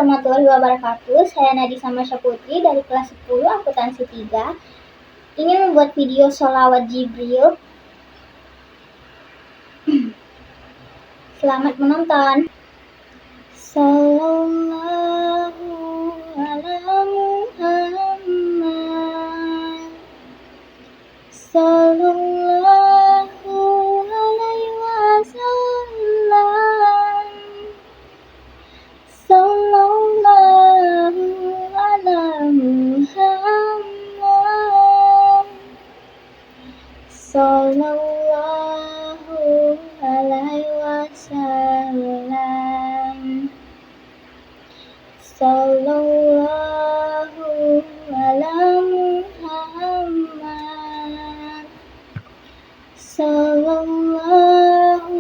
warahmatullahi wabarakatuh. Saya Nadisa Masya Putri dari kelas 10 akuntansi 3 ingin membuat video sholawat Jibril. Selamat menonton. Sallallahu ala Muhammad, sallallahu alaihi wasallam, sallallahu ala Muhammad, sallallahu alaihi wasallam, sallallahu ala Muhammad, sallallahu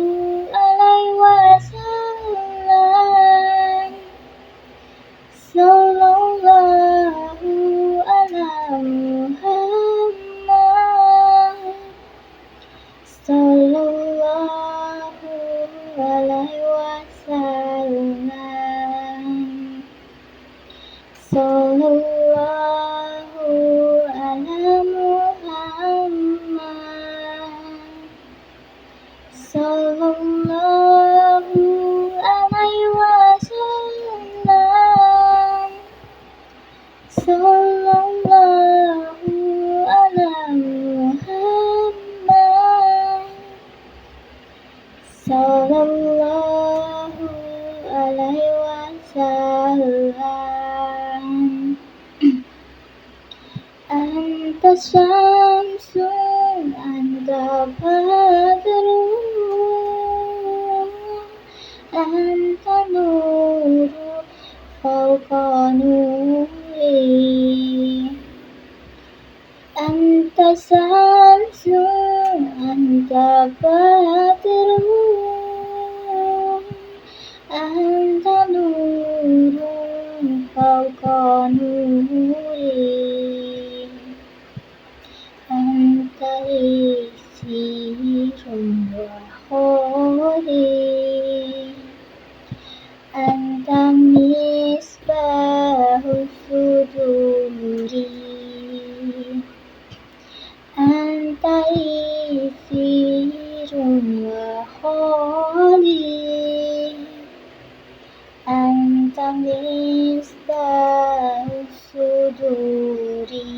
alaihi wasallam, sallallahu ala Muhammad, sallallahu alaihi wasallam, sallallahu ala Muhammad, sallallahu alaihi wasallam, sallallahu ala Muhammad, sallallahu alaihi wasallam. Anta syamsun, anta badrun, anta nuru fawqa nuri. Anta syamsun, anta badrun, anta nuru fawqa nuri. Anta isirun wa khori, anta misbahu suduri, anta isirun wa khori, anta misbahu suduri,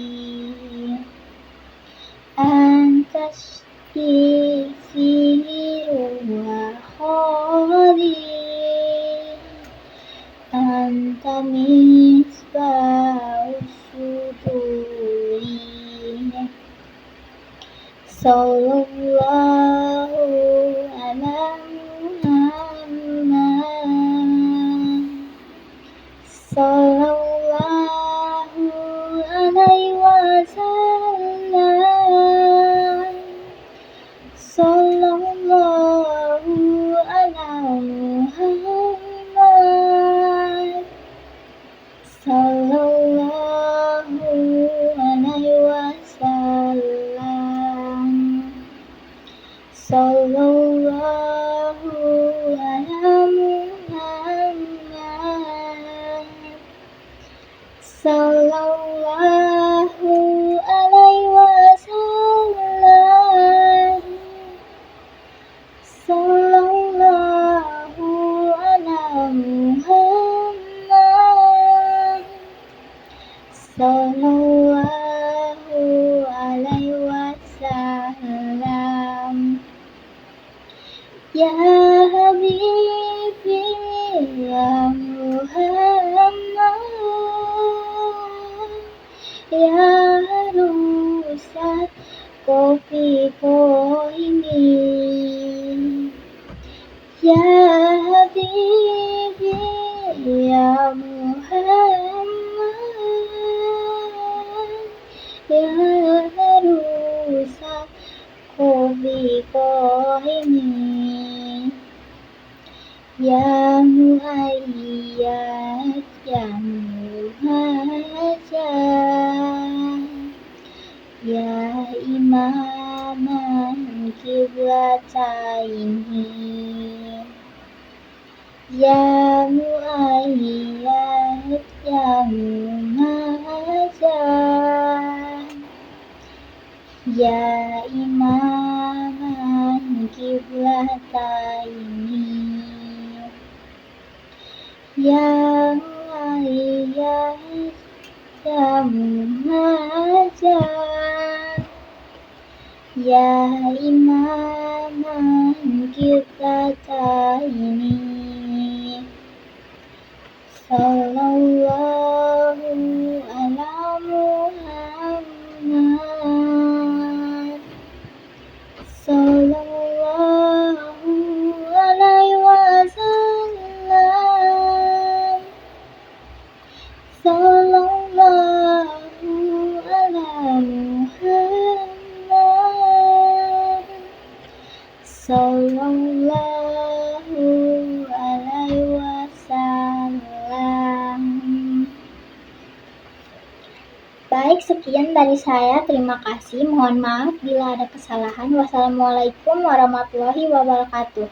anta isirun wa khori, anta misbahu suduri. Sallallahu ala Muhammad, sallallahu alaihi wasallam, sallallahu ala Muhammad, sallallahu alaihi wasallam, sallallahu ala Muhammad, sallallahu alaihi wasallam, sallallahu ala Muhammad, sallallahu alaihi wasallam. Ya Habibi, ya Muhammad, ya rusak kopi ko ini. Ya Habibi, ya Muhammad, ya rusak kopi ko ini. Ya Muhayyad, ya Muhajjad, ya Imaman Qiblataini, ya Muhayyad, Ya imaman kiblataini, yang aliyah maja. Ya imaman kiblataini, sallallahu ala Muhammad, sallallahu alaihi wasallam, sallallahu ala Muhammad, sallallahu alaihi wasallam. Baik, sekian dari saya. Terima kasih. Mohon maaf bila ada kesalahan. Wassalamualaikum warahmatullahi wabarakatuh.